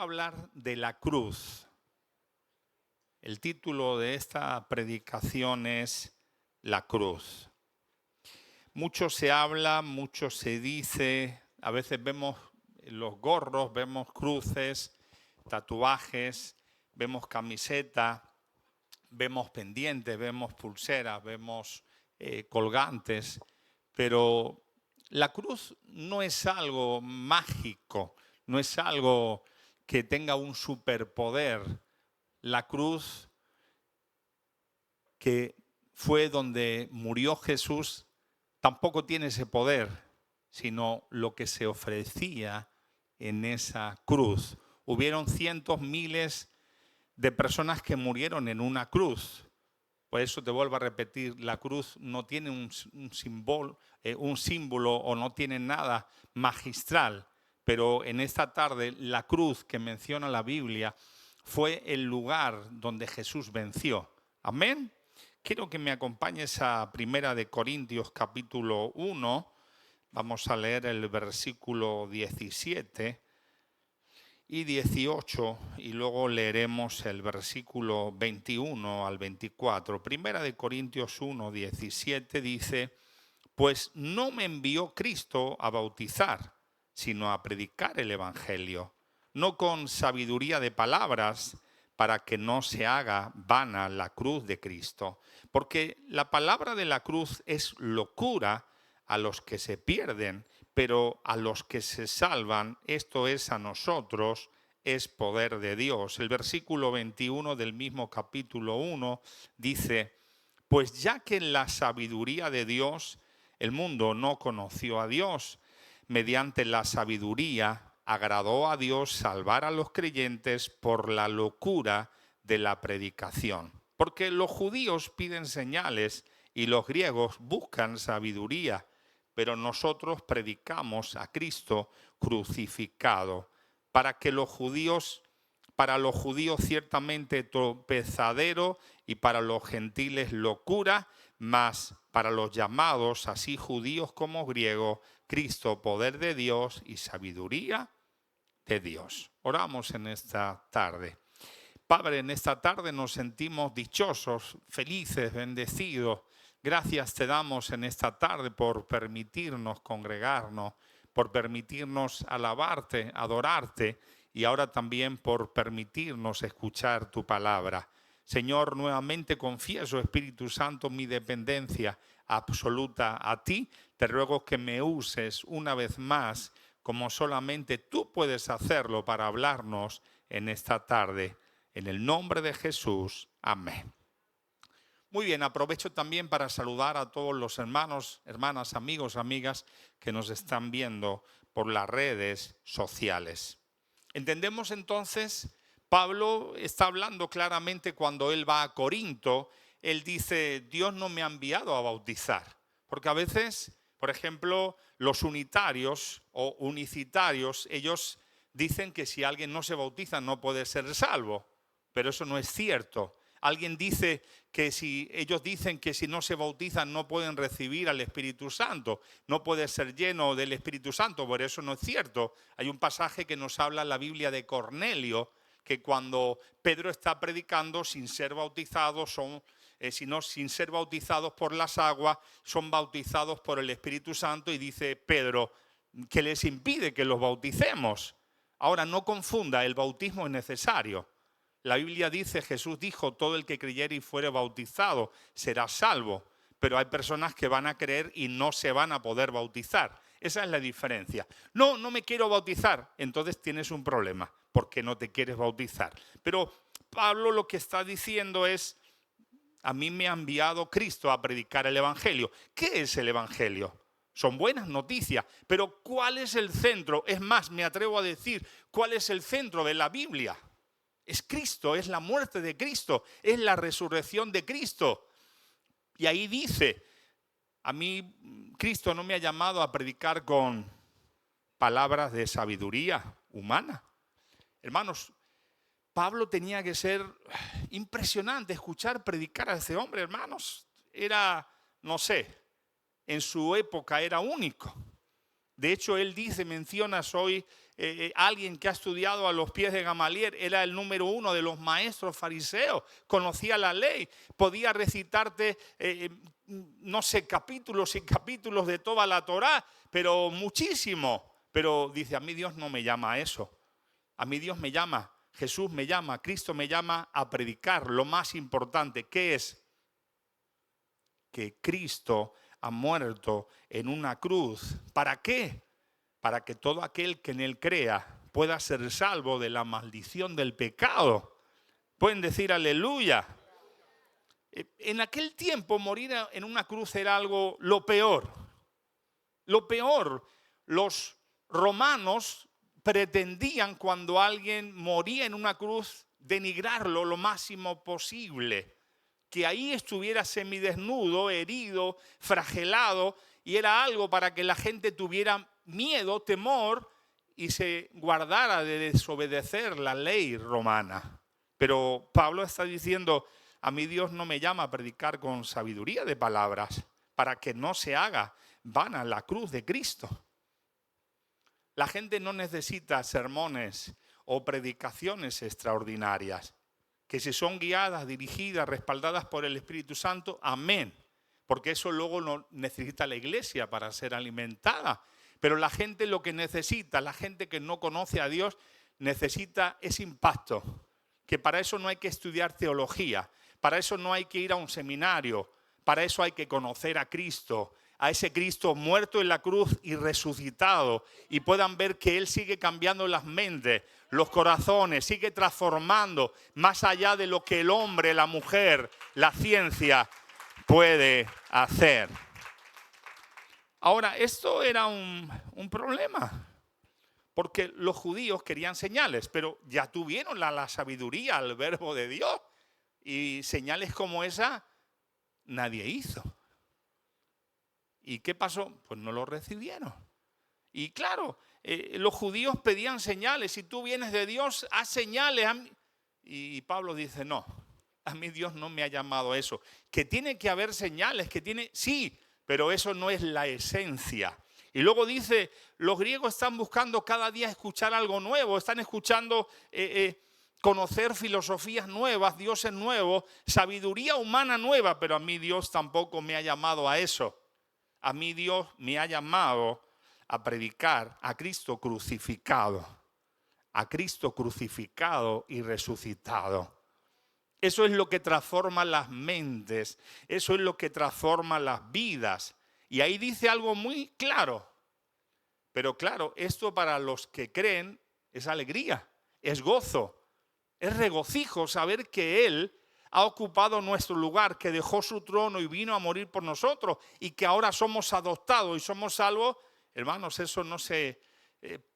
hablar de la cruz. El título de esta predicación es La cruz. Mucho se habla, mucho se dice, a veces vemos los gorros, vemos cruces, tatuajes, vemos camiseta, vemos pendientes, vemos pulseras, vemos colgantes, pero la cruz no es algo mágico, no es algo que tenga un superpoder. La cruz, que fue donde murió Jesús, tampoco tiene ese poder, sino lo que se ofrecía en esa cruz. Hubieron cientos, miles de personas que murieron en una cruz. Por eso te vuelvo a repetir, la cruz no tiene un símbolo o no tiene nada magistral, pero en esta tarde la cruz que menciona la Biblia fue el lugar donde Jesús venció. Amén. Quiero que me acompañes a 1 Corintios capítulo 1. Vamos a leer el versículo 17 y 18 y luego leeremos el versículo 21 al 24. 1 Corintios 1, 17 dice: pues no me envió Cristo a bautizar, sino a predicar el evangelio, no con sabiduría de palabras, para que no se haga vana la cruz de Cristo. Porque la palabra de la cruz es locura a los que se pierden, pero a los que se salvan, esto es a nosotros, es poder de Dios. El versículo 21 del mismo capítulo 1 dice: pues ya que en la sabiduría de Dios el mundo no conoció a Dios, mediante la sabiduría agradó a Dios salvar a los creyentes por la locura de la predicación. Porque los judíos piden señales y los griegos buscan sabiduría, pero nosotros predicamos a Cristo crucificado, para los judíos ciertamente tropezadero y para los gentiles locura, mas para los llamados, así judíos como griegos, Cristo poder de Dios y sabiduría de Dios. Oramos en esta tarde. Padre, en esta tarde nos sentimos dichosos, felices, bendecidos. Gracias te damos en esta tarde por permitirnos congregarnos, por permitirnos alabarte, adorarte y ahora también por permitirnos escuchar tu palabra. Señor, nuevamente confieso, Espíritu Santo, mi dependencia absoluta a ti. Te ruego que me uses una vez más como solamente tú puedes hacerlo para hablarnos en esta tarde. En el nombre de Jesús, amén. Muy bien, aprovecho también para saludar a todos los hermanos, hermanas, amigos, amigas que nos están viendo por las redes sociales. Entendemos entonces, Pablo está hablando claramente cuando él va a Corinto, él dice: Dios no me ha enviado a bautizar. Porque a veces, por ejemplo, los unitarios o unicitarios, ellos dicen que si alguien no se bautiza no puede ser salvo. Pero eso no es cierto. Alguien dice que ellos dicen que si no se bautizan no pueden recibir al Espíritu Santo, no puede ser lleno del Espíritu Santo, pero eso no es cierto. Hay un pasaje que nos habla en la Biblia de Cornelio, que cuando Pedro está predicando sin ser bautizados, sin ser bautizados por las aguas, son bautizados por el Espíritu Santo, y dice Pedro que les impide que los bauticemos. Ahora, no confunda, el bautismo es necesario. La Biblia dice, Jesús dijo: todo el que creyere y fuere bautizado será salvo. Pero hay personas que van a creer y no se van a poder bautizar. Esa es la diferencia. No me quiero bautizar. Entonces tienes un problema, porque no te quieres bautizar. Pero Pablo lo que está diciendo es: a mí me ha enviado Cristo a predicar el evangelio. ¿Qué es el evangelio? Son buenas noticias, pero ¿cuál es el centro? Es más, me atrevo a decir, ¿cuál es el centro de la Biblia? Es Cristo, es la muerte de Cristo, es la resurrección de Cristo. Y ahí dice: a mí Cristo no me ha llamado a predicar con palabras de sabiduría humana. Hermanos, Pablo tenía que ser impresionante escuchar predicar a ese hombre, hermanos. Era, no sé, en su época era único. De hecho, él dice, mencionas hoy alguien que ha estudiado a los pies de Gamaliel, era el número uno de los maestros fariseos, conocía la ley, podía recitarte, no sé, capítulos y capítulos de toda la Torá, pero muchísimo. Pero dice, a mí Dios no me llama a eso. A mí Dios me llama, Jesús me llama, Cristo me llama a predicar lo más importante, que es que Cristo ha muerto en una cruz. ¿Para qué? Para que todo aquel que en él crea pueda ser salvo de la maldición del pecado. Pueden decir aleluya. En aquel tiempo morir en una cruz era algo lo peor. Lo peor. Los romanos pretendían, cuando alguien moría en una cruz, denigrarlo lo máximo posible. Que ahí estuviera semidesnudo, herido, fragelado, y era algo para que la gente tuviera miedo, temor, y se guardara de desobedecer la ley romana. Pero Pablo está diciendo, a mí Dios no me llama a predicar con sabiduría de palabras, para que no se haga vana la cruz de Cristo. La gente no necesita sermones o predicaciones extraordinarias, que si son guiadas, dirigidas, respaldadas por el Espíritu Santo, amén. Porque eso luego no necesita la iglesia para ser alimentada. Pero la gente lo que necesita, la gente que no conoce a Dios, necesita ese impacto. Que para eso no hay que estudiar teología, para eso no hay que ir a un seminario, para eso hay que conocer a Cristo, a ese Cristo muerto en la cruz y resucitado, y puedan ver que Él sigue cambiando las mentes, los corazones, sigue transformando más allá de lo que el hombre, la mujer, la ciencia puede hacer. Ahora, esto era un problema, porque los judíos querían señales, pero ya tuvieron la sabiduría, el verbo de Dios, y señales como esa nadie hizo. ¿Y qué pasó? Pues no lo recibieron. Y claro, los judíos pedían señales. Si tú vienes de Dios, haz señales. Y Pablo dice, no, a mí Dios no me ha llamado a eso. Que tiene que haber señales, sí, pero eso no es la esencia. Y luego dice, los griegos están buscando cada día escuchar algo nuevo, están escuchando conocer filosofías nuevas, dioses nuevos, sabiduría humana nueva, pero a mí Dios tampoco me ha llamado a eso. A mí Dios me ha llamado a predicar a Cristo crucificado y resucitado. Eso es lo que transforma las mentes, eso es lo que transforma las vidas. Y ahí dice algo muy claro. Pero claro, esto para los que creen es alegría, es gozo, es regocijo saber que Él ha ocupado nuestro lugar, que dejó su trono y vino a morir por nosotros, y que ahora somos adoptados y somos salvos. Hermanos, eso no se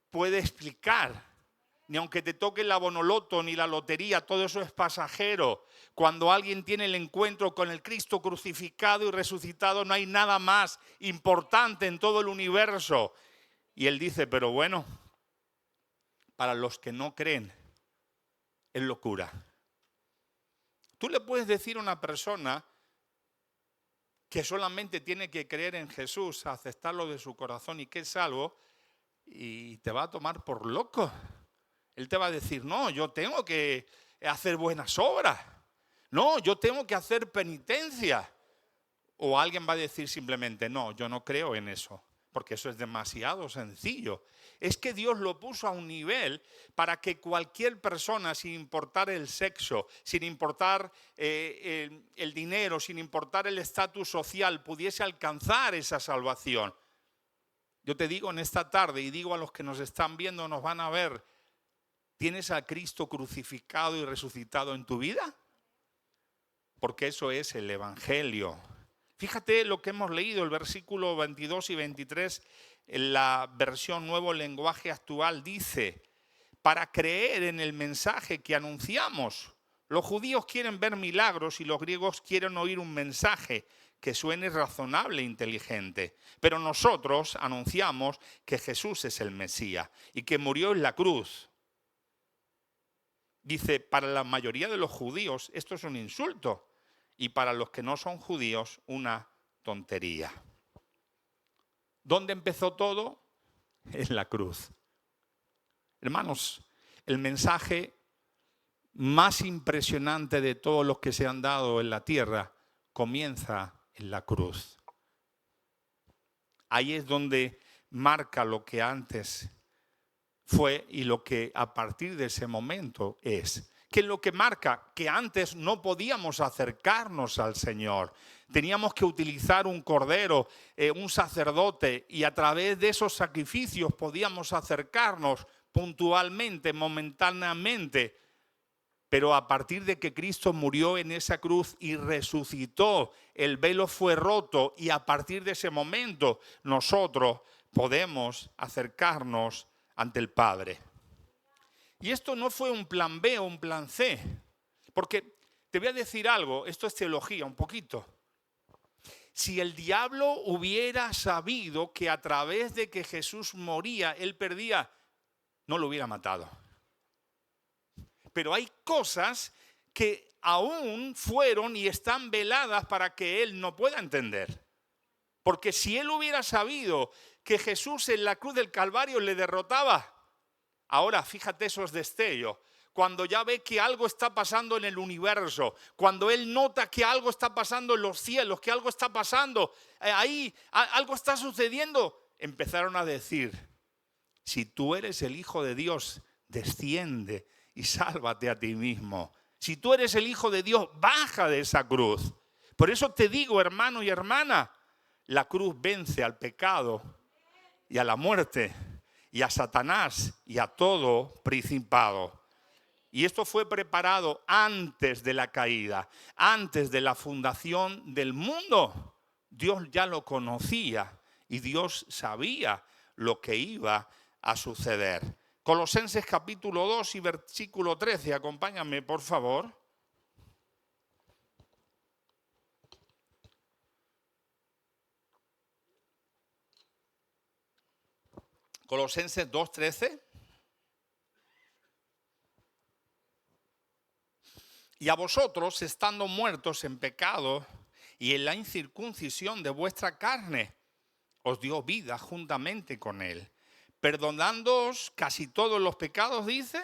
puede explicar. Ni aunque te toque la bonoloto ni la lotería, todo eso es pasajero. Cuando alguien tiene el encuentro con el Cristo crucificado y resucitado, no hay nada más importante en todo el universo. Y Él dice, pero bueno, para los que no creen, es locura. Tú le puedes decir a una persona que solamente tiene que creer en Jesús, aceptarlo de su corazón y que es salvo, y te va a tomar por loco. Él te va a decir, no, yo tengo que hacer buenas obras. No, yo tengo que hacer penitencia. O alguien va a decir simplemente, no, yo no creo en eso, porque eso es demasiado sencillo. Es que Dios lo puso a un nivel para que cualquier persona, sin importar el sexo, sin importar el dinero, sin importar el estatus social, pudiese alcanzar esa salvación. Yo te digo en esta tarde, y digo a los que nos están viendo, nos van a ver, ¿tienes a Cristo crucificado y resucitado en tu vida? Porque eso es el Evangelio. Fíjate lo que hemos leído, el versículo 22 y 23, en la versión Nuevo Lenguaje Actual dice, para creer en el mensaje que anunciamos. Los judíos quieren ver milagros y los griegos quieren oír un mensaje que suene razonable e inteligente. Pero nosotros anunciamos que Jesús es el Mesías y que murió en la cruz. Dice, para la mayoría de los judíos esto es un insulto y para los que no son judíos una tontería. ¿Dónde empezó todo? En la cruz. Hermanos, el mensaje más impresionante de todos los que se han dado en la tierra comienza en la cruz. Ahí es donde marca lo que antes fue y lo que a partir de ese momento es. Que es lo que marca que antes no podíamos acercarnos al Señor. Teníamos que utilizar un cordero, un sacerdote, y a través de esos sacrificios podíamos acercarnos puntualmente, momentáneamente. Pero a partir de que Cristo murió en esa cruz y resucitó, el velo fue roto y a partir de ese momento nosotros podemos acercarnos ante el Padre. Y esto no fue un plan B o un plan C, porque te voy a decir algo, esto es teología un poquito. Si el diablo hubiera sabido que a través de que Jesús moría, él perdía, no lo hubiera matado. Pero hay cosas que aún fueron y están veladas para que él no pueda entender. Porque si él hubiera sabido que Jesús en la cruz del Calvario le derrotaba, ahora fíjate esos destellos, cuando ya ve que algo está pasando en el universo, cuando él nota que algo está pasando en los cielos, que algo está pasando, ahí algo está sucediendo, empezaron a decir, si tú eres el Hijo de Dios, desciende y sálvate a ti mismo. Si tú eres el Hijo de Dios, baja de esa cruz. Por eso te digo, hermano y hermana, la cruz vence al pecado y a la muerte y a Satanás y a todo principado. Y esto fue preparado antes de la caída, antes de la fundación del mundo. Dios ya lo conocía y Dios sabía lo que iba a suceder. Colosenses capítulo 2 y versículo 13, acompáñame por favor. Colosenses 2:13. Y a vosotros, estando muertos en pecado y en la incircuncisión de vuestra carne, os dio vida juntamente con él, perdonándoos casi todos los pecados, dice.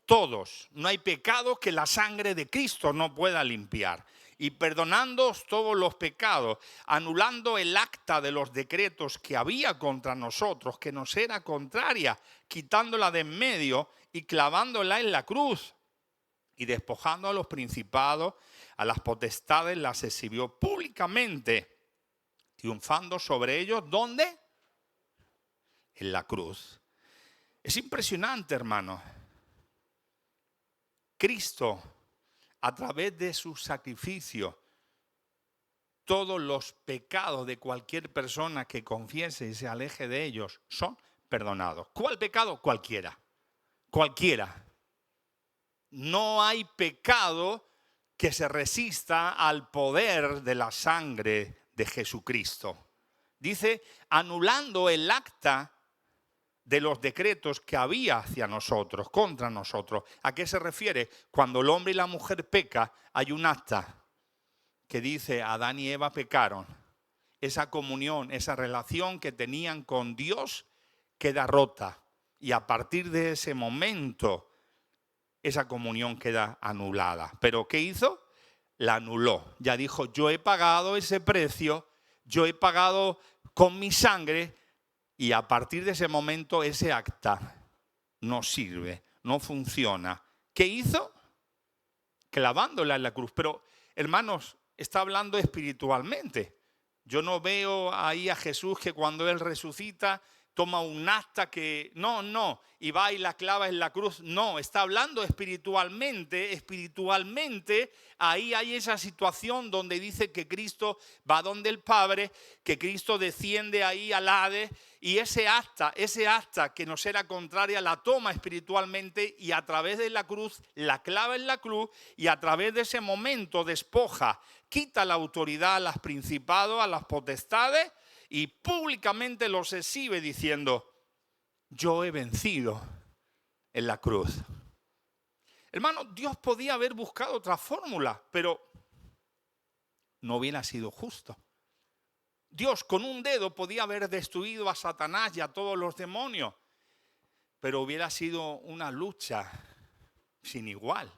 Todos. No hay pecado que la sangre de Cristo no pueda limpiar. Y perdonándoos todos los pecados, anulando el acta de los decretos que había contra nosotros, que nos era contraria, quitándola de en medio y clavándola en la cruz. Y despojando a los principados, a las potestades, las exhibió públicamente, triunfando sobre ellos, ¿dónde? En la cruz. Es impresionante, hermano. Cristo, a través de su sacrificio, todos los pecados de cualquier persona que confiese y se aleje de ellos son perdonados. ¿Cuál pecado? Cualquiera. Cualquiera. No hay pecado que se resista al poder de la sangre de Jesucristo. Dice, anulando el acta de los decretos que había hacia nosotros, contra nosotros. ¿A qué se refiere? Cuando el hombre y la mujer pecan, hay un acta que dice Adán y Eva pecaron. Esa comunión, esa relación que tenían con Dios queda rota. Y a partir de ese momento, esa comunión queda anulada. ¿Pero qué hizo? La anuló. Ya dijo, yo he pagado ese precio, yo he pagado con mi sangre. Y a partir de ese momento ese acta no sirve, no funciona. ¿Qué hizo? Clavándola en la cruz. Pero, hermanos, está hablando espiritualmente. Yo no veo ahí a Jesús que cuando Él resucita toma un acta que no, y va y la clava en la cruz. No, está hablando espiritualmente. Espiritualmente, ahí hay esa situación donde dice que Cristo va donde el Padre, que Cristo desciende ahí al Hades, y ese acta que nos era contraria, la toma espiritualmente y a través de la cruz, la clava en la cruz, y a través de ese momento despoja, quita la autoridad a los principados, a las potestades, y públicamente los exhibe diciendo, yo he vencido en la cruz. Hermano, Dios podía haber buscado otra fórmula, pero no hubiera sido justo. Dios con un dedo podía haber destruido a Satanás y a todos los demonios. pero hubiera sido una lucha sin igual,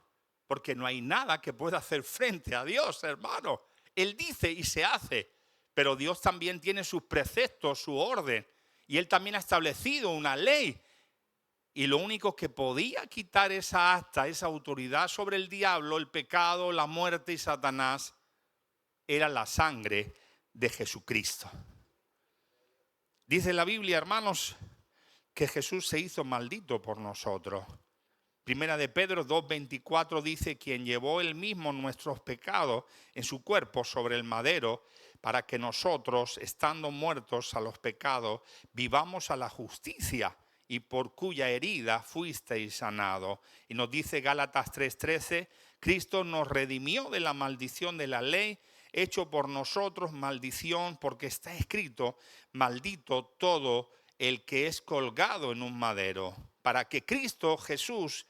porque no hay nada que pueda hacer frente a Dios, hermano. Él dice y se hace, pero Dios también tiene sus preceptos, su orden, y Él también ha establecido una ley. Y lo único que podía quitar esa acta, esa autoridad sobre el diablo, el pecado, la muerte y Satanás, era la sangre de Jesucristo. Dice la Biblia, hermanos, que Jesús se hizo maldito por nosotros. Primera de Pedro 2:24 dice: quien llevó él mismo nuestros pecados en su cuerpo sobre el madero, para que nosotros, estando muertos a los pecados, vivamos a la justicia, y por cuya herida fuisteis sanados. Y nos dice Gálatas 3:13: Cristo nos redimió de la maldición de la ley, hecho por nosotros maldición, porque está escrito: maldito todo el que es colgado en un madero, para que en Cristo Jesús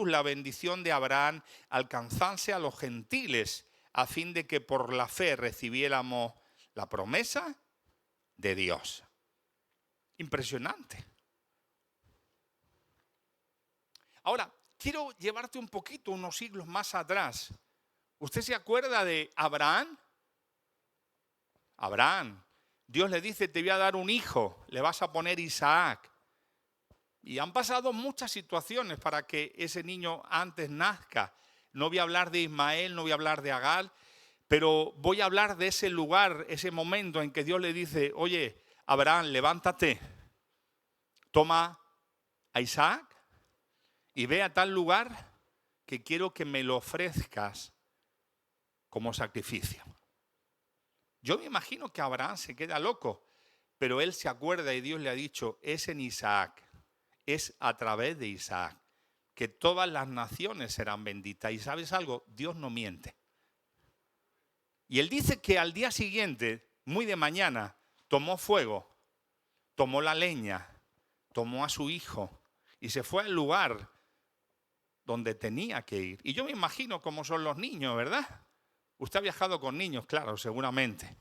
la bendición de Abraham alcanzase a los gentiles, a fin de que por la fe recibiéramos la promesa de Dios. Impresionante. Ahora, quiero llevarte un poquito, unos siglos más atrás. ¿Usted se acuerda de Abraham? Abraham, Dios le dice: te voy a dar un hijo, le vas a poner Isaac. Y han pasado muchas situaciones para que ese niño antes nazca. No voy a hablar de Ismael, no voy a hablar de Agar, pero voy a hablar de ese lugar, ese momento en que Dios le dice: oye, Abraham, levántate, toma a Isaac y ve a tal lugar que quiero que me lo ofrezcas como sacrificio. Yo me imagino que Abraham se queda loco, pero él se acuerda y Dios le ha dicho: es en Isaac, es a través de Isaac que todas las naciones serán benditas. Y ¿sabes algo? Dios no miente. Y él dice que al día siguiente, muy de mañana, tomó fuego, tomó la leña, tomó a su hijo y se fue al lugar donde tenía que ir. Y yo me imagino cómo son los niños, ¿verdad? Usted ha viajado con niños, claro, seguramente.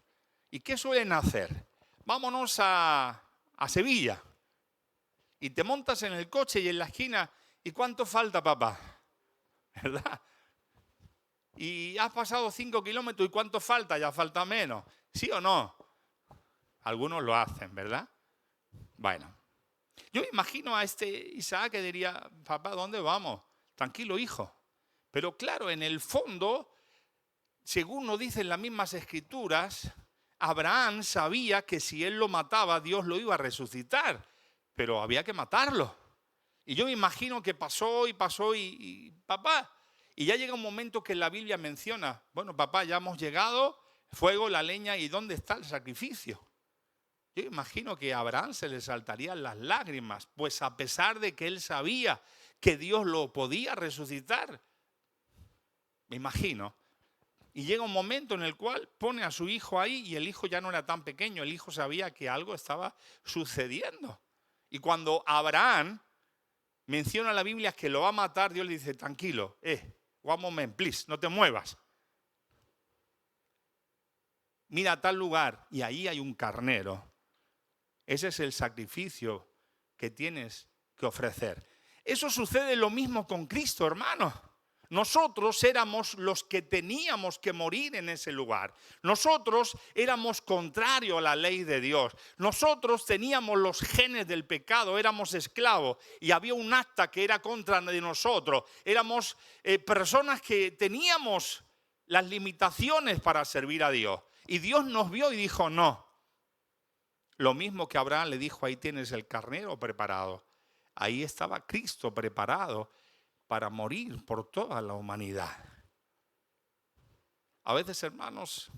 ¿Y qué suelen hacer? Vámonos a Sevilla. Y te montas en el coche y en la esquina, ¿y cuánto falta, papá? ¿Verdad? Y has pasado 5 kilómetros, ¿y cuánto falta? Ya falta menos. ¿Sí o no? Algunos lo hacen, ¿verdad? Bueno, yo me imagino a este Isaac que diría: papá, ¿dónde vamos? Tranquilo, hijo. Pero claro, en el fondo, según nos dicen las mismas escrituras, Abraham sabía que si él lo mataba, Dios lo iba a resucitar, pero había que matarlo. Y yo me imagino que pasó y papá, y ya llega un momento que la Biblia menciona: bueno, papá, ya hemos llegado, fuego, la leña, ¿y dónde está el sacrificio? Yo imagino que a Abraham se le saltarían las lágrimas, pues a pesar de que él sabía que Dios lo podía resucitar, me imagino. Y llega un momento en el cual pone a su hijo ahí y el hijo ya no era tan pequeño, el hijo sabía que algo estaba sucediendo. Y cuando Abraham menciona la Biblia que lo va a matar, Dios le dice: tranquilo, one moment, please, no te muevas. Mira a tal lugar y ahí hay un carnero. Ese es el sacrificio que tienes que ofrecer. Eso sucede lo mismo con Cristo, hermano. Nosotros éramos los que teníamos que morir en ese lugar. Nosotros éramos contrario a la ley de Dios. Nosotros teníamos los genes del pecado, éramos esclavos y había un acta que era contra de nosotros. Éramos personas que teníamos las limitaciones para servir a Dios. Y Dios nos vio y dijo: no. Lo mismo que Abraham le dijo: ahí tienes el carnero preparado. Ahí estaba Cristo preparado para morir por toda la humanidad. A veces, hermanos,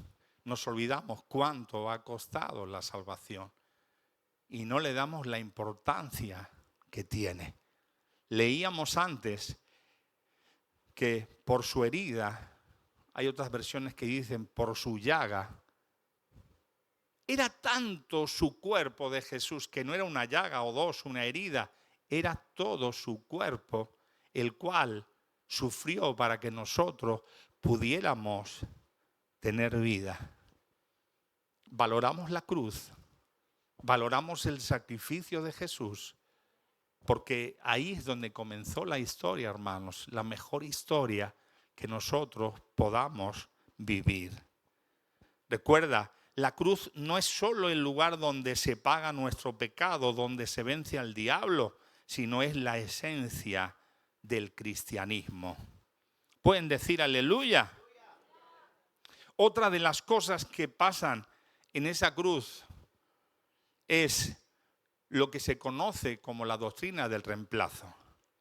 nos olvidamos cuánto ha costado la salvación y no le damos la importancia que tiene. Leíamos antes que por su herida, hay otras versiones que dicen por su llaga. Era tanto su cuerpo de Jesús, que no era una llaga o dos, una herida, era todo su cuerpo, el cual sufrió para que nosotros pudiéramos tener vida. Valoramos la cruz, Valoramos el sacrificio de Jesús, porque ahí es donde comenzó la historia, hermanos, la mejor historia que nosotros podamos vivir. Recuerda, la cruz no es solo el lugar donde se paga nuestro pecado, donde se vence al diablo, sino es la esencia del cristianismo. ¿Pueden decir aleluya? Otra de las cosas que pasan en esa cruz es lo que se conoce como la doctrina del reemplazo.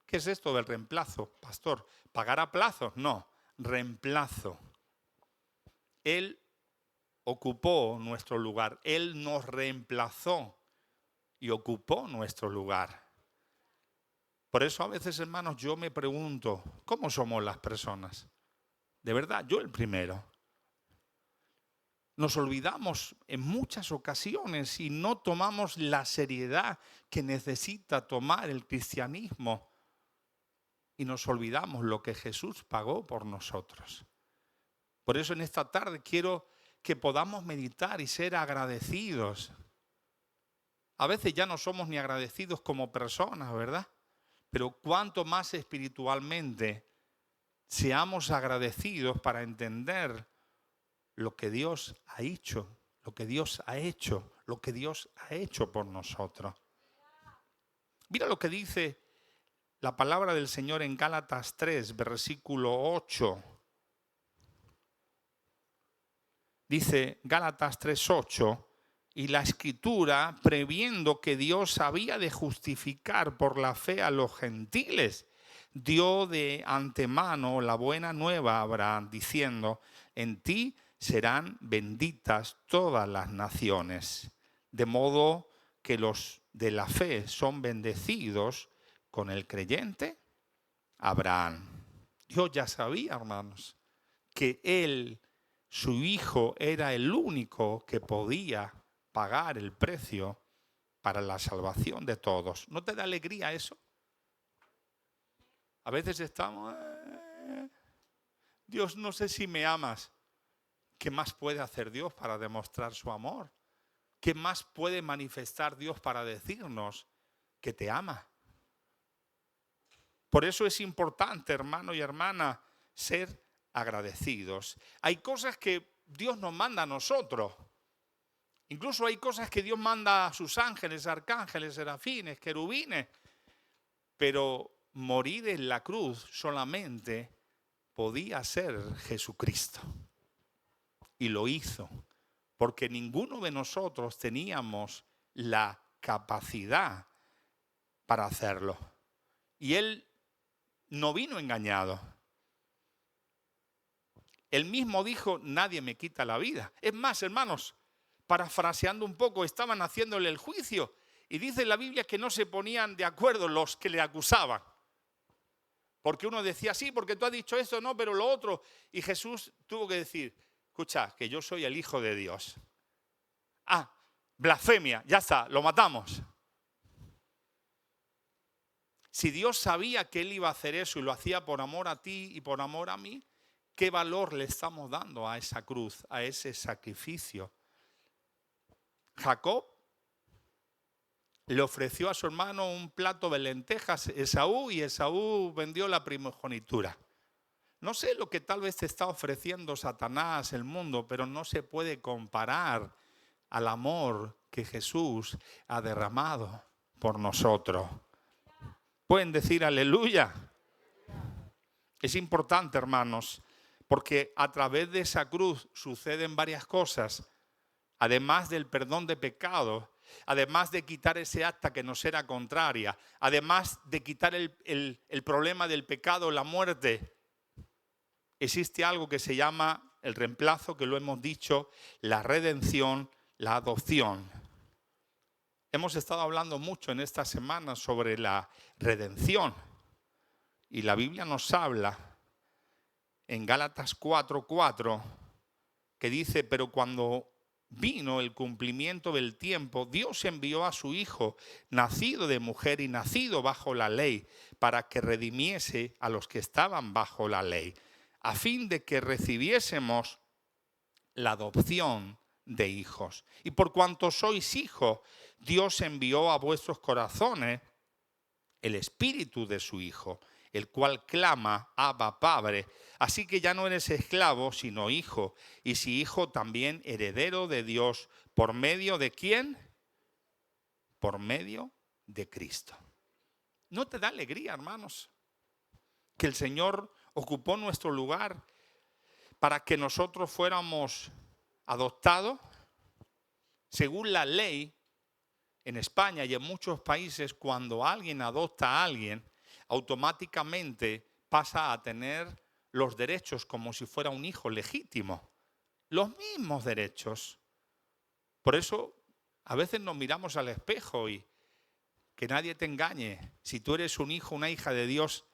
¿Qué es esto del reemplazo, pastor? ¿Pagar a plazos? No, reemplazo. Él ocupó nuestro lugar, Él nos reemplazó y ocupó nuestro lugar. Por eso a veces, hermanos, yo me pregunto, ¿cómo somos las personas? De verdad, yo el primero. Nos olvidamos en muchas ocasiones y no tomamos la seriedad que necesita tomar el cristianismo. Y nos olvidamos lo que Jesús pagó por nosotros. Por eso en esta tarde quiero que podamos meditar y ser agradecidos. A veces ya no somos ni agradecidos como personas, ¿verdad? Pero cuanto más espiritualmente seamos agradecidos para entender lo que Dios ha hecho, lo que Dios ha hecho, lo que Dios ha hecho por nosotros. Mira lo que dice la palabra del Señor en Gálatas 3, versículo 8. Dice Gálatas 3:8, y la Escritura, previendo que Dios había de justificar por la fe a los gentiles, dio de antemano la buena nueva a Abraham, diciendo, en ti serán benditas todas las naciones. De modo que los de la fe son bendecidos con el creyente Abraham. Dios ya sabía, hermanos, que él, su hijo, era el único que podía pagar el precio para la salvación de todos. ¿No te da alegría eso? A veces estamos, Dios, no sé si me amas. ¿Qué más puede hacer Dios para demostrar su amor? ¿Qué más puede manifestar Dios para decirnos que te ama? Por eso es importante, hermano y hermana, ser agradecidos. Hay cosas que Dios nos manda a nosotros. Incluso hay cosas que Dios manda a sus ángeles, arcángeles, serafines, querubines. Pero morir en la cruz solamente podía ser Jesucristo. Y lo hizo, porque ninguno de nosotros teníamos la capacidad para hacerlo. Y Él no vino engañado. Él mismo dijo, nadie me quita la vida. Es más, hermanos, parafraseando un poco, estaban haciéndole el juicio. Y dice la Biblia que no se ponían de acuerdo los que le acusaban. Porque uno decía, sí, porque tú has dicho esto, no, pero lo otro. Y Jesús tuvo que decir, escucha, que yo soy el Hijo de Dios. Ah, blasfemia, ya está, lo matamos. Si Dios sabía que Él iba a hacer eso y lo hacía por amor a ti y por amor a mí, ¿qué valor le estamos dando a esa cruz, a ese sacrificio? Jacob le ofreció a su hermano un plato de lentejas, Esaú, y Esaú vendió la primogenitura. No sé lo que tal vez te está ofreciendo Satanás, el mundo, pero no se puede comparar al amor que Jesús ha derramado por nosotros. ¿Pueden decir aleluya? Es importante, hermanos, porque a través de esa cruz suceden varias cosas. Además del perdón de pecados, además de quitar ese acta que nos era contraria, además de quitar el problema del pecado, la muerte, existe algo que se llama el reemplazo, que lo hemos dicho, la redención, la adopción. Hemos estado hablando mucho en esta semana sobre la redención. Y la Biblia nos habla en Gálatas 4:4 que dice, pero cuando vino el cumplimiento del tiempo, Dios envió a su Hijo, nacido de mujer y nacido bajo la ley, para que redimiese a los que estaban bajo la ley, a fin de que recibiésemos la adopción de hijos. Y por cuanto sois hijos, Dios envió a vuestros corazones el espíritu de su Hijo, el cual clama, Abba, Padre. Así que ya no eres esclavo, sino hijo. Y si hijo, también heredero de Dios. ¿Por medio de quién? Por medio de Cristo. ¿No te da alegría, hermanos, que el Señor ocupó nuestro lugar para que nosotros fuéramos adoptados? Según la ley, en España y en muchos países, cuando alguien adopta a alguien, automáticamente pasa a tener los derechos como si fuera un hijo legítimo. Los mismos derechos. Por eso a veces nos miramos al espejo y que nadie te engañe. Si tú eres un hijo, una hija de Dios,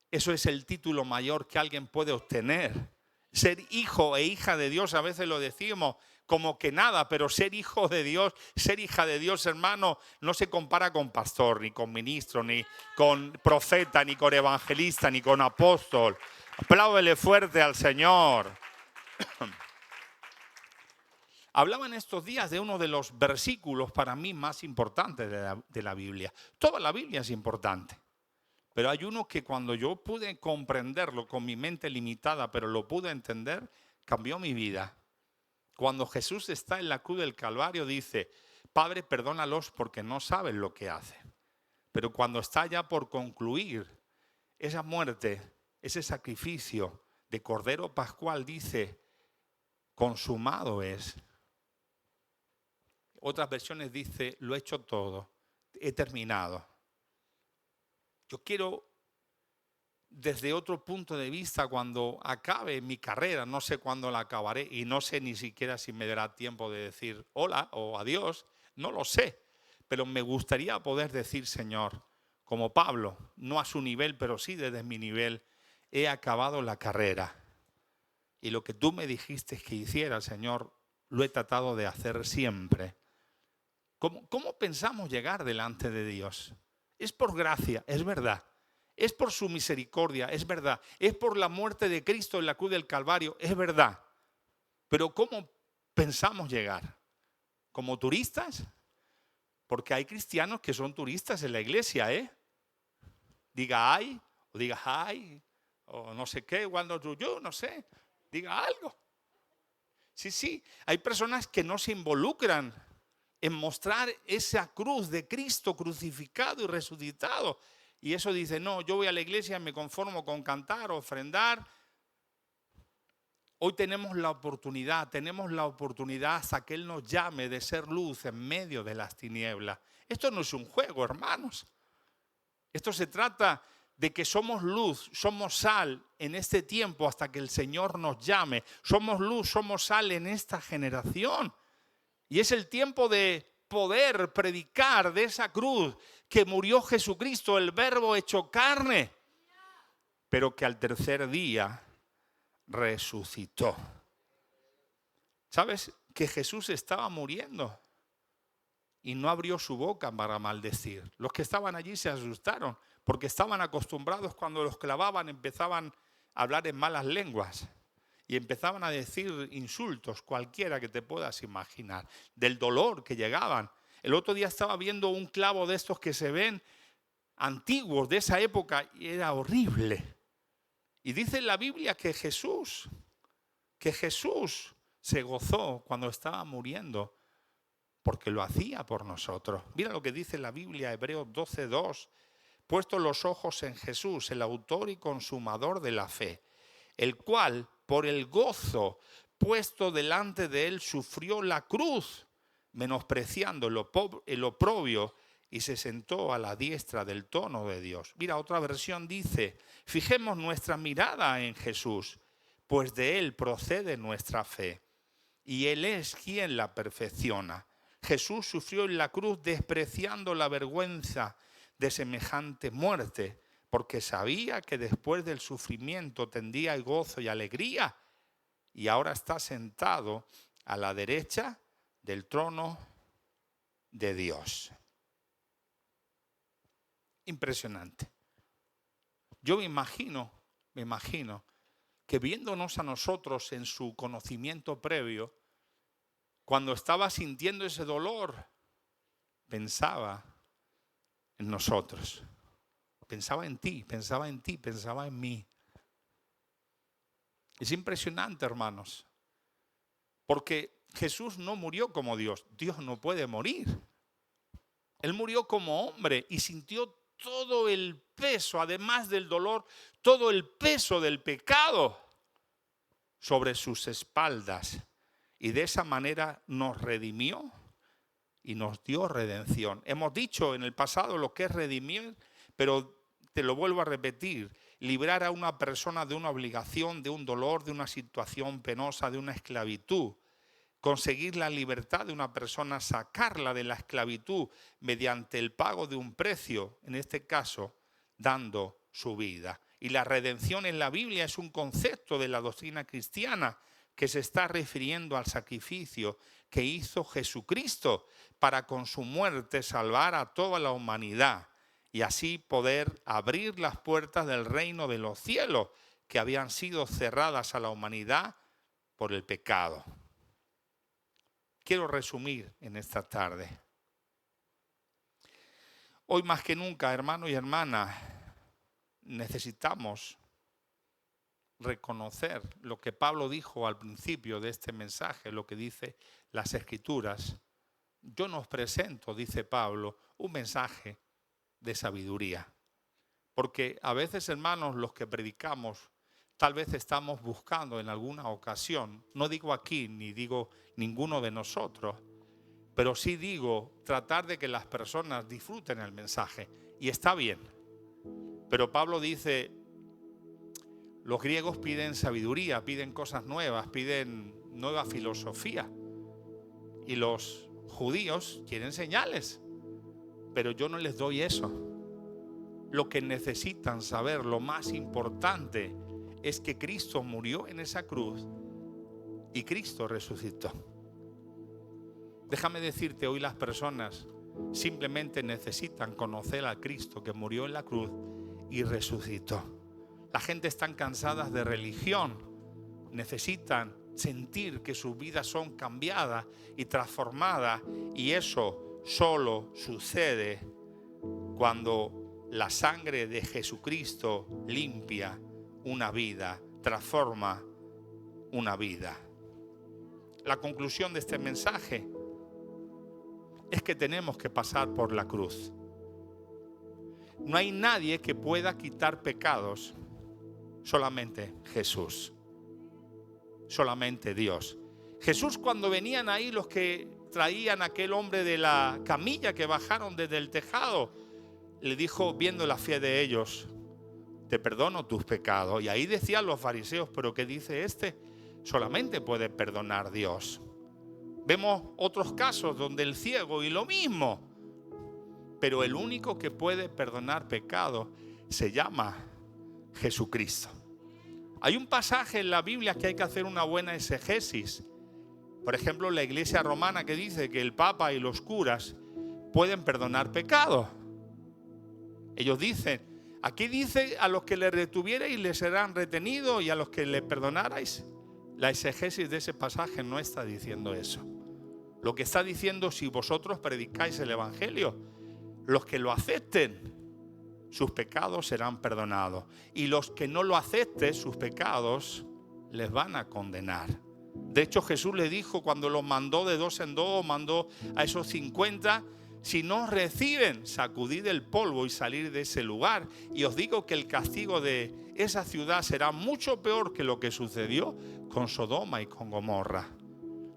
eso es el título mayor que alguien puede obtener. Ser hijo e hija de Dios, a veces lo decimos como que nada, pero ser hijo de Dios, ser hija de Dios, hermano, no se compara con pastor, ni con ministro, ni con profeta, ni con evangelista, ni con apóstol. Apláudele fuerte al Señor. Hablaba en estos días de uno de los versículos para mí más importantes de la Biblia. Toda la Biblia es importante. Pero hay uno que cuando yo pude comprenderlo con mi mente limitada, pero lo pude entender, cambió mi vida. Cuando Jesús está en la cruz del Calvario dice, Padre, perdónalos porque no saben lo que hacen. Pero cuando está ya por concluir esa muerte, ese sacrificio de Cordero Pascual, dice, consumado es. Otras versiones dice, lo he hecho todo, he terminado. Yo quiero, desde otro punto de vista, cuando acabe mi carrera, no sé cuándo la acabaré y no sé ni siquiera si me dará tiempo de decir hola o adiós, no lo sé, pero me gustaría poder decir, Señor, como Pablo, no a su nivel, pero sí desde mi nivel, he acabado la carrera. Y lo que tú me dijiste que hiciera, Señor, lo he tratado de hacer siempre. ¿Cómo pensamos llegar delante de Dios? Es por gracia, es verdad. Es por su misericordia, es verdad. Es por la muerte de Cristo en la cruz del Calvario, es verdad. Pero ¿cómo pensamos llegar? ¿Como turistas? Porque hay cristianos que son turistas en la iglesia, ¿eh? Diga ay, o diga ay, o no sé qué, cuando yo, no sé, diga algo. Sí, hay personas que no se involucran en mostrar esa cruz de Cristo crucificado y resucitado. Y eso dice, no, yo voy a la iglesia, me conformo con cantar, ofrendar. Hoy tenemos la oportunidad hasta que Él nos llame de ser luz en medio de las tinieblas. Esto no es un juego, hermanos. Esto se trata de que somos luz, somos sal en este tiempo hasta que el Señor nos llame. Somos luz, somos sal en esta generación. Y es el tiempo de poder predicar de esa cruz que murió Jesucristo, el Verbo hecho carne, pero que al tercer día resucitó. ¿Sabes? Que Jesús estaba muriendo y no abrió su boca para maldecir. Los que estaban allí se asustaron porque estaban acostumbrados cuando los clavaban, empezaban a hablar en malas lenguas. Y empezaban a decir insultos, cualquiera que te puedas imaginar, del dolor que llegaban. El otro día estaba viendo un clavo de estos que se ven antiguos de esa época y era horrible. Y dice en la Biblia que Jesús se gozó cuando estaba muriendo porque lo hacía por nosotros. Mira lo que dice la Biblia, Hebreos 12:2. Puesto los ojos en Jesús, el autor y consumador de la fe, el cual, por el gozo puesto delante de él, sufrió la cruz, menospreciando el oprobio, y se sentó a la diestra del trono de Dios. Mira, otra versión dice, fijemos nuestra mirada en Jesús, pues de él procede nuestra fe, y él es quien la perfecciona. Jesús sufrió en la cruz despreciando la vergüenza de semejante muerte, porque sabía que después del sufrimiento tendría el gozo y alegría, y ahora está sentado a la derecha del trono de Dios. Impresionante. Yo me imagino que viéndonos a nosotros en su conocimiento previo, cuando estaba sintiendo ese dolor, pensaba en nosotros. Pensaba en ti, pensaba en ti, pensaba en mí. Es impresionante, hermanos, porque Jesús no murió como Dios. Dios no puede morir. Él murió como hombre y sintió todo el peso, además del dolor, todo el peso del pecado sobre sus espaldas. Y de esa manera nos redimió y nos dio redención. Hemos dicho en el pasado lo que es redimir, pero te lo vuelvo a repetir: librar a una persona de una obligación, de un dolor, de una situación penosa, de una esclavitud. Conseguir la libertad de una persona, sacarla de la esclavitud mediante el pago de un precio, en este caso, dando su vida. Y la redención en la Biblia es un concepto de la doctrina cristiana que se está refiriendo al sacrificio que hizo Jesucristo para con su muerte salvar a toda la humanidad y así poder abrir las puertas del reino de los cielos que habían sido cerradas a la humanidad por el pecado. Quiero resumir en esta tarde. Hoy más que nunca, hermano y hermana, necesitamos reconocer lo que Pablo dijo al principio de este mensaje, lo que dice las Escrituras. Yo nos presento, dice Pablo, un mensaje de sabiduría. Porque a veces, hermanos, los que predicamos, tal vez estamos buscando en alguna ocasión, no digo aquí ni digo ninguno de nosotros, pero sí digo tratar de que las personas disfruten el mensaje. Y está bien. Pero Pablo dice, los griegos piden sabiduría, piden cosas nuevas, piden nueva filosofía. Y los judíos quieren señales. Pero yo no les doy eso. Lo que necesitan saber, lo más importante, es que Cristo murió en esa cruz y Cristo resucitó. Déjame decirte, hoy las personas simplemente necesitan conocer a Cristo que murió en la cruz y resucitó. La gente está cansada de religión, necesitan sentir que sus vidas son cambiadas y transformadas, y eso solo sucede cuando la sangre de Jesucristo limpia una vida, transforma una vida. La conclusión de este mensaje es que tenemos que pasar por la cruz. No hay nadie que pueda quitar pecados, solamente Jesús, solamente Dios. Jesús, cuando venían ahí los que traían a aquel hombre de la camilla que bajaron desde el tejado, le dijo, viendo la fe de ellos, te perdono tus pecados. Y ahí decían los fariseos, pero ¿qué dice este? Solamente puede perdonar Dios. Vemos otros casos donde el ciego y lo mismo. Pero el único que puede perdonar pecados se llama Jesucristo. Hay un pasaje en la Biblia que hay que hacer una buena exegesis. Por ejemplo, la iglesia romana, que dice que el Papa y los curas pueden perdonar pecados. Ellos dicen, aquí dice, a los que le retuvierais les serán retenidos y a los que le perdonarais. La exegesis de ese pasaje no está diciendo eso. Lo que está diciendo, si vosotros predicáis el evangelio, los que lo acepten, sus pecados serán perdonados. Y los que no lo acepten, sus pecados les van a condenar. De hecho, Jesús le dijo cuando los mandó de 2 en 2, mandó a esos 50, si no reciben, sacudid el polvo y salir de ese lugar. Y os digo que el castigo de esa ciudad será mucho peor que lo que sucedió con Sodoma y con Gomorra.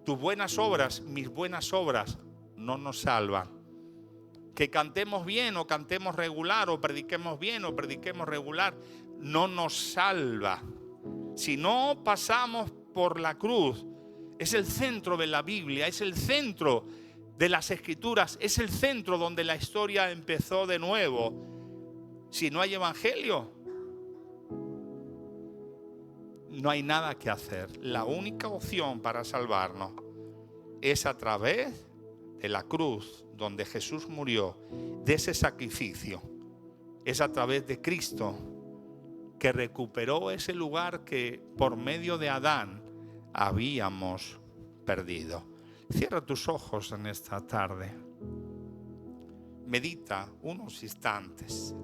Tus buenas obras, mis buenas obras, no nos salvan. Que cantemos bien o cantemos regular, o prediquemos bien o prediquemos regular, no nos salva. Si no pasamos por la cruz, es el centro de la Biblia, es el centro de las Escrituras, es el centro donde la historia empezó de nuevo. Si no hay evangelio, no hay nada que hacer. La única opción para salvarnos es a través de la cruz donde Jesús murió, de ese sacrificio. Es a través de Cristo que recuperó ese lugar que por medio de Adán habíamos perdido. Cierra tus ojos en esta tarde. Medita unos instantes.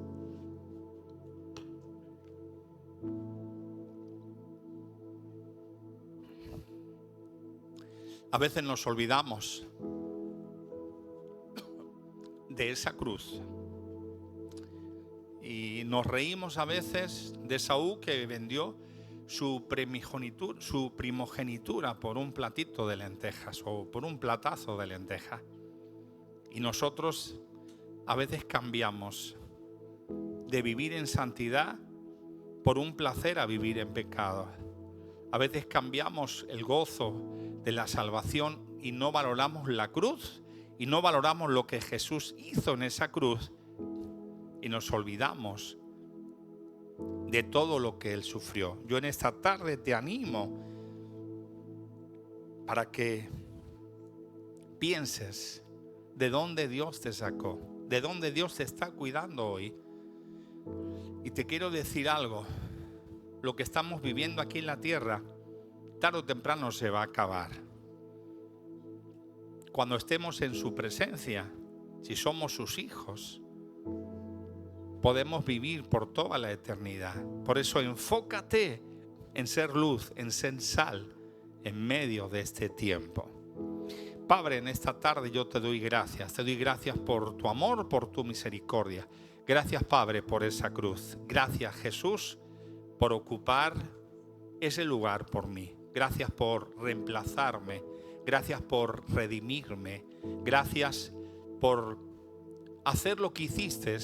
A veces nos olvidamos de esa cruz y nos reímos a veces de Saúl, que vendió su primogenitura por un platito de lentejas o por un platazo de lentejas. Y nosotros a veces cambiamos de vivir en santidad por un placer a vivir en pecado. A veces cambiamos el gozo de la salvación y no valoramos la cruz y no valoramos lo que Jesús hizo en esa cruz, y nos olvidamos de todo lo que Él sufrió. Yo en esta tarde te animo para que pienses de dónde Dios te sacó, de dónde Dios te está cuidando hoy. Y te quiero decir algo: lo que estamos viviendo aquí en la tierra, tarde o temprano se va a acabar. Cuando estemos en su presencia, si somos sus hijos, podemos vivir por toda la eternidad. Por eso enfócate en ser luz, en ser sal en medio de este tiempo. Padre, en esta tarde yo te doy gracias. Te doy gracias por tu amor, por tu misericordia. Gracias, Padre, por esa cruz. Gracias, Jesús, por ocupar ese lugar por mí. Gracias por reemplazarme. Gracias por redimirme. Gracias por hacer lo que hiciste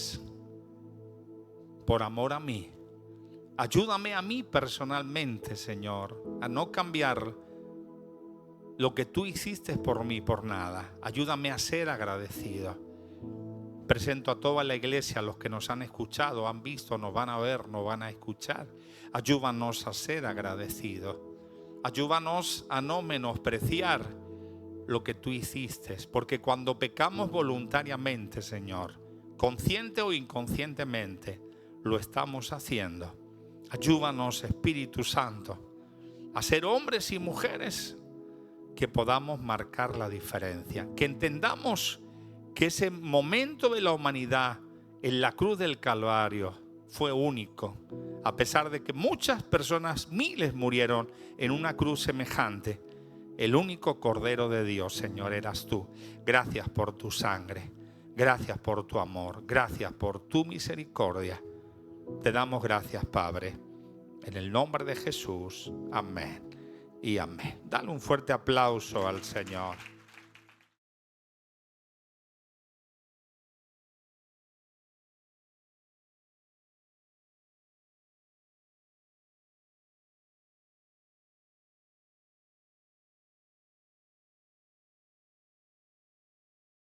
por amor a mí. Ayúdame a mí personalmente, Señor, a no cambiar lo que tú hiciste por mí por nada. Ayúdame a ser agradecido. Presento a toda la iglesia, a los que nos han escuchado, han visto, nos van a ver, nos van a escuchar. Ayúdanos a ser agradecidos. Ayúdanos a no menospreciar lo que tú hiciste, porque cuando pecamos voluntariamente, Señor, consciente o inconscientemente, lo estamos haciendo. Ayúdanos, Espíritu Santo, a ser hombres y mujeres que podamos marcar la diferencia, que entendamos que ese momento de la humanidad en la cruz del Calvario fue único, a pesar de que muchas personas, miles, murieron en una cruz semejante. El único Cordero de Dios, Señor, eras tú. Gracias por tu sangre, gracias por tu amor, gracias por tu misericordia. Te damos gracias, Padre, en el nombre de Jesús. Amén y amén. Dale un fuerte aplauso al Señor.